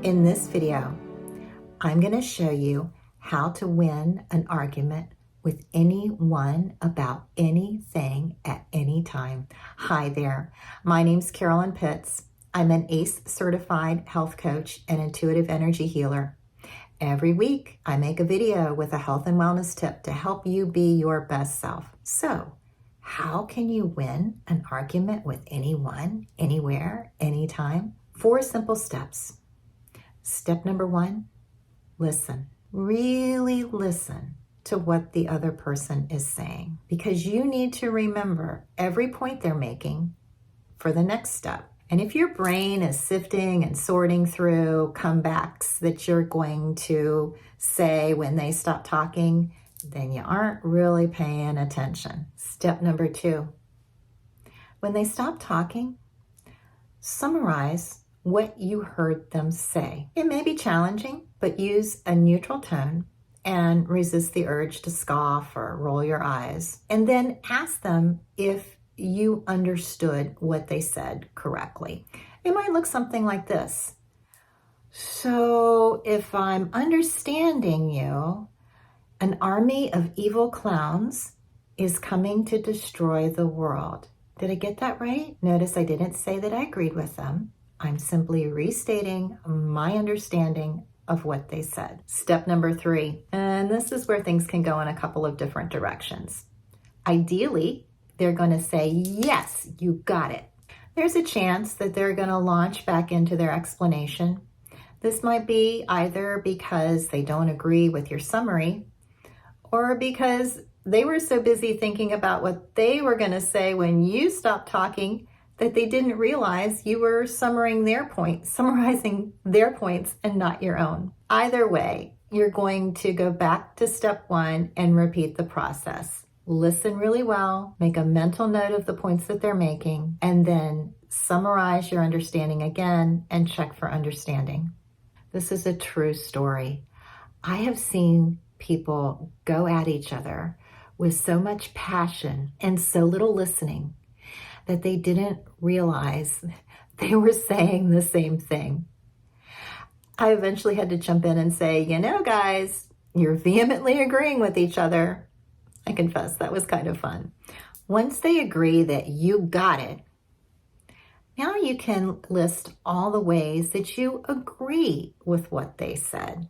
In this video, I'm going to show you how to win an argument with anyone about anything at any time. Hi there, my name's Carolyn Pitts. I'm an ACE certified health coach and intuitive energy healer. Every week, I make a video with a health and wellness tip to help you be your best self. So, how can you win an argument with anyone, anywhere, anytime? 4 simple steps. Step number 1, listen. Really listen to what the other person is saying, because you need to remember every point they're making for the next step. And if your brain is sifting and sorting through comebacks that you're going to say when they stop talking, then you aren't really paying attention. Step number 2, when they stop talking, summarize what you heard them say. It may be challenging, but use a neutral tone and resist the urge to scoff or roll your eyes. And then ask them if you understood what they said correctly. It might look something like this. So if I'm understanding you, an army of evil clowns is coming to destroy the world. Did I get that right? Notice I didn't say that I agreed with them. I'm simply restating my understanding of what they said. Step number 3, and this is where things can go in a couple of different directions. Ideally, they're going to say, yes, you got it. There's a chance that they're going to launch back into their explanation. This might be either because they don't agree with your summary or because they were so busy thinking about what they were going to say when you stopped talking that they didn't realize you were summarizing their points and not your own. Either way, you're going to go back to step 1 and repeat the process. Listen really well, make a mental note of the points that they're making, and then summarize your understanding again and check for understanding. This is a true story. I have seen people go at each other with so much passion and so little listening that they didn't realize they were saying the same thing. I eventually had to jump in and say, guys, you're vehemently agreeing with each other. I confess that was kind of fun. Once they agree that you got it, now you can list all the ways that you agree with what they said.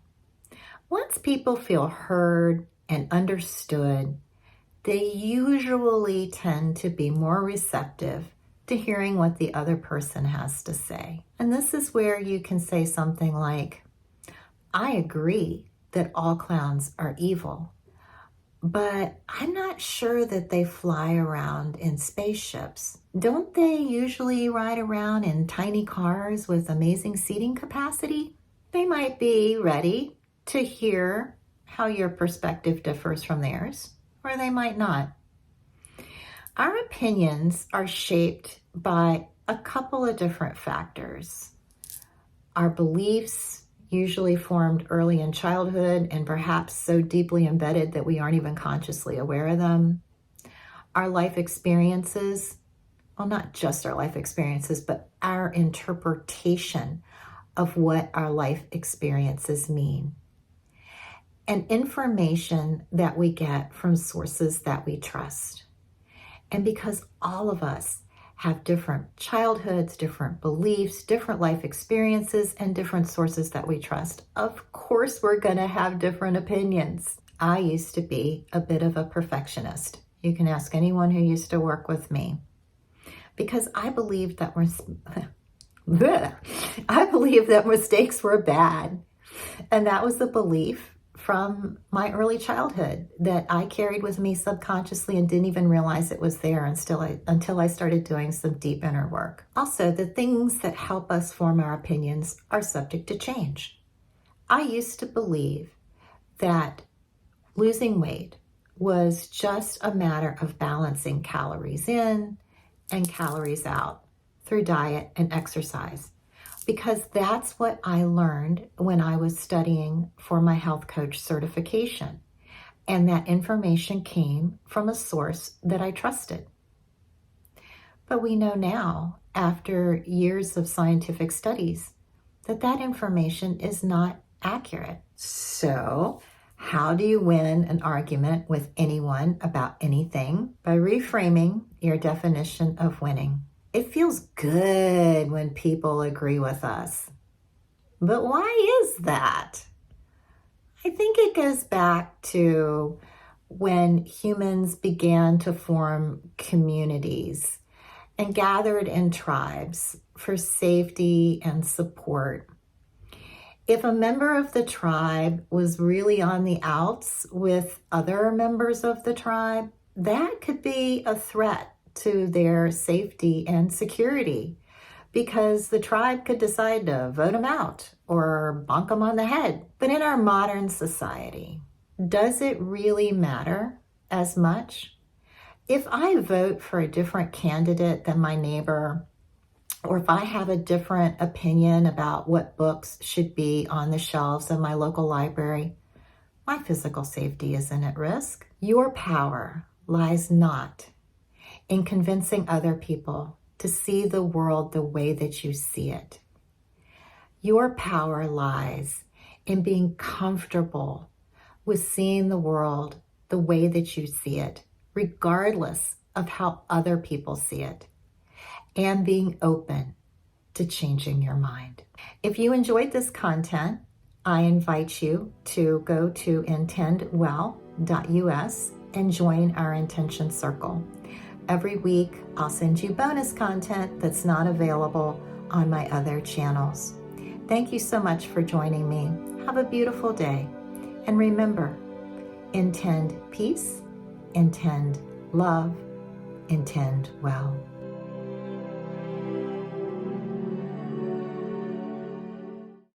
Once people feel heard and understood, they usually tend to be more receptive to hearing what the other person has to say. And this is where you can say something like, I agree that all clowns are evil, but I'm not sure that they fly around in spaceships. Don't they usually ride around in tiny cars with amazing seating capacity? They might be ready to hear how your perspective differs from theirs, or they might not. Our opinions are shaped by a couple of different factors. Our beliefs, usually formed early in childhood and perhaps so deeply embedded that we aren't even consciously aware of them. Our life experiences, well, not just our life experiences, but our interpretation of what our life experiences mean. And information that we get from sources that we trust. And because all of us have different childhoods, different beliefs, different life experiences, and different sources that we trust, of course we're going to have different opinions. I used to be a bit of a perfectionist. You can ask anyone who used to work with me. Because I believed that mistakes were bad. And that was the belief from my early childhood that I carried with me subconsciously and didn't even realize it was there until I started doing some deep inner work. Also, the things that help us form our opinions are subject to change. I used to believe that losing weight was just a matter of balancing calories in and calories out through diet and exercise, because that's what I learned when I was studying for my health coach certification. And that information came from a source that I trusted. But we know now, after years of scientific studies, that that information is not accurate. So, how do you win an argument with anyone about anything? By reframing your definition of winning. It feels good when people agree with us. But why is that? I think it goes back to when humans began to form communities and gathered in tribes for safety and support. If a member of the tribe was really on the outs with other members of the tribe, that could be a threat to their safety and security, because the tribe could decide to vote them out or bonk them on the head. But in our modern society, does it really matter as much? If I vote for a different candidate than my neighbor, or if I have a different opinion about what books should be on the shelves of my local library, my physical safety isn't at risk. Your power lies not in convincing other people to see the world the way that you see it. Your power lies in being comfortable with seeing the world the way that you see it, regardless of how other people see it, and being open to changing your mind. If you enjoyed this content, I invite you to go to intendwell.us and join our intention circle. Every week, I'll send you bonus content that's not available on my other channels. Thank you so much for joining me. Have a beautiful day. And remember, intend peace, intend love, intend well.